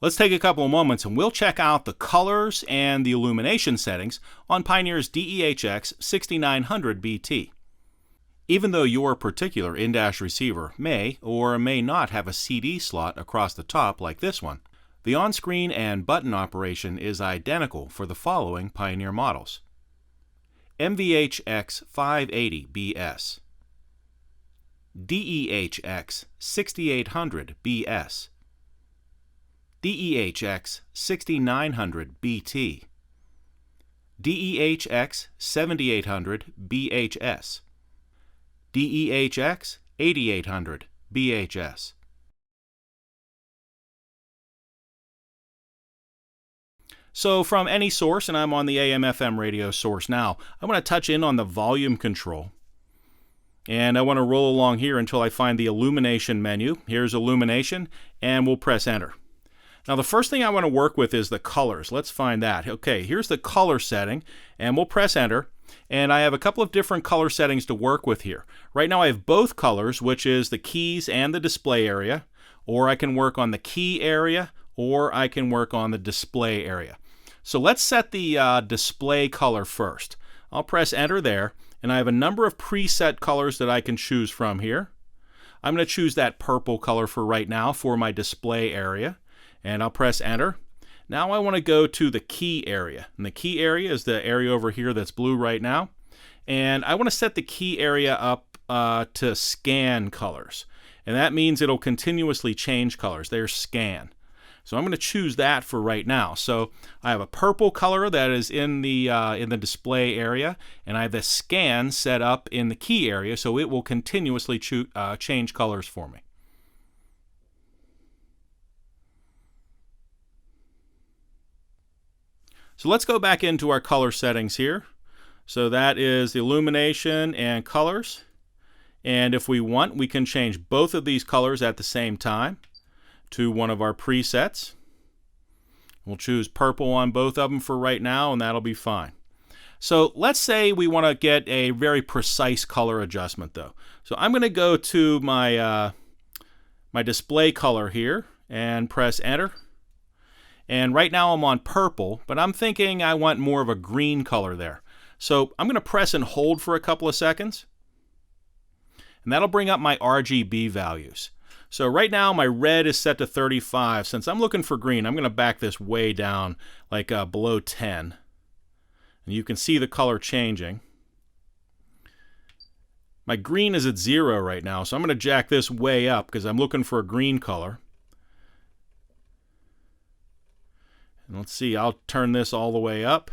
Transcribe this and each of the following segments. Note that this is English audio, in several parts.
Let's take a couple of moments and we'll check out the colors and the illumination settings on Pioneer's DEH-X6900BT. Even though your particular in-dash receiver may or may not have a CD slot across the top like this one, the on-screen and button operation is identical for the following Pioneer models: MVH-X580BS, DEH-X6800BS, DEH-X6900BT, DEH-X7800BHS, DEH-X8800BHS. So from any source, and I'm on the AM/FM radio source now, I want to touch in on the volume control. And I want to roll along here until I find the illumination menu. Here's illumination, and we'll press enter. Now the first thing I want to work with is the colors. Let's find that. Okay, here's the color setting, and we'll press enter. And I have a couple of different color settings to work with here. Right now I have both colors, which is the keys and the display area, or I can work on the key area, or I can work on the display area. So let's set the display color first. I'll press enter there, and I have a number of preset colors that I can choose from here. I'm going to choose that purple color for right now for my display area, and I'll press enter. Now I want to go to the key area, and the key area is the area over here that's blue right now, and I want to set the key area up to scan colors, and that means it'll continuously change colors. There's scan. So I'm going to choose that for right now. So I have a purple color that is in the display area, and I have the scan set up in the key area, so it will continuously change colors for me. So let's go back into our color settings here. So that is the illumination and colors. And if we want, we can change both of these colors at the same time to one of our presets. We'll choose purple on both of them for right now, and that'll be fine. So let's say we want to get a very precise color adjustment though. So I'm going to go to my my display color here and press enter. And right now I'm on purple, but I'm thinking I want more of a green color there. So I'm going to press and hold for a couple of seconds, and that'll bring up my RGB values. So right now my red is set to 35. Since I'm looking for green, I'm going to back this way down, like below 10. And you can see the color changing. My green is at 0 right now, so I'm going to jack this way up because I'm looking for a green color. And let's see, I'll turn this all the way up.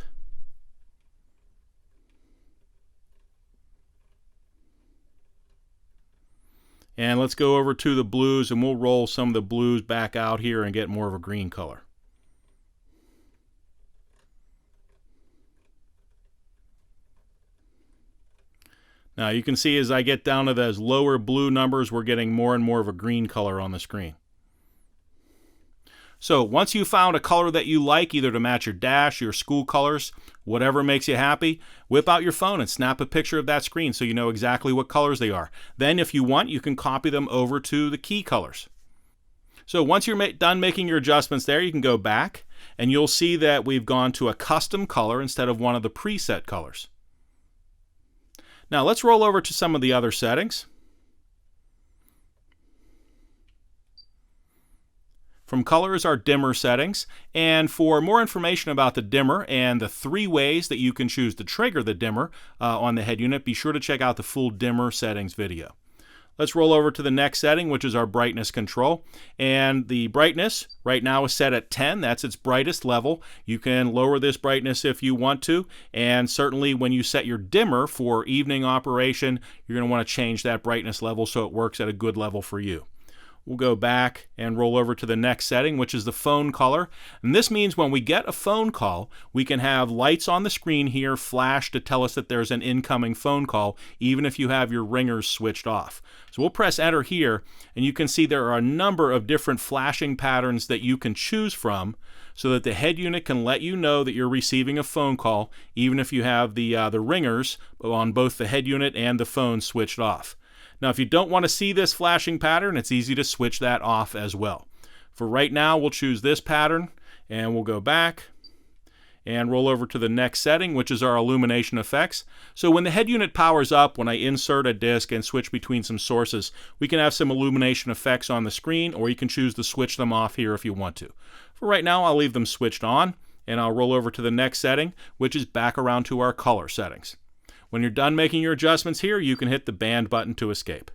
And let's go over to the blues, and we'll roll some of the blues back out here and get more of a green color. Now you can see as I get down to those lower blue numbers, we're getting more and more of a green color on the screen. So once you found a color that you like, either to match your dash, your school colors, whatever makes you happy, whip out your phone and snap a picture of that screen so you know exactly what colors they are. Then if you want, you can copy them over to the key colors. So once you're done making your adjustments there, you can go back and you'll see that we've gone to a custom color instead of one of the preset colors. Now let's roll over to some of the other settings. From colors are dimmer settings, and for more information about the dimmer and the 3 ways that you can choose to trigger the dimmer on the head unit, be sure to check out the full dimmer settings video. Let's roll over to the next setting, which is our brightness control. And the brightness right now is set at 10. That's its brightest level. You can lower this brightness if you want to, and certainly when you set your dimmer for evening operation, you're going to want to change that brightness level so it works at a good level for you. We'll go back and roll over to the next setting, which is the phone color. And this means when we get a phone call, we can have lights on the screen here flash to tell us that there's an incoming phone call, even if you have your ringers switched off. So we'll press enter here, and you can see there are a number of different flashing patterns that you can choose from so that the head unit can let you know that you're receiving a phone call, even if you have the ringers on both the head unit and the phone switched off. Now, if you don't want to see this flashing pattern, it's easy to switch that off as well. For right now, we'll choose this pattern, and we'll go back and roll over to the next setting, which is our Illumination Effects. So when the head unit powers up, when I insert a disc and switch between some sources, we can have some illumination effects on the screen, or you can choose to switch them off here if you want to. For right now, I'll leave them switched on, and I'll roll over to the next setting, which is back around to our color settings. When you're done making your adjustments here, you can hit the band button to escape.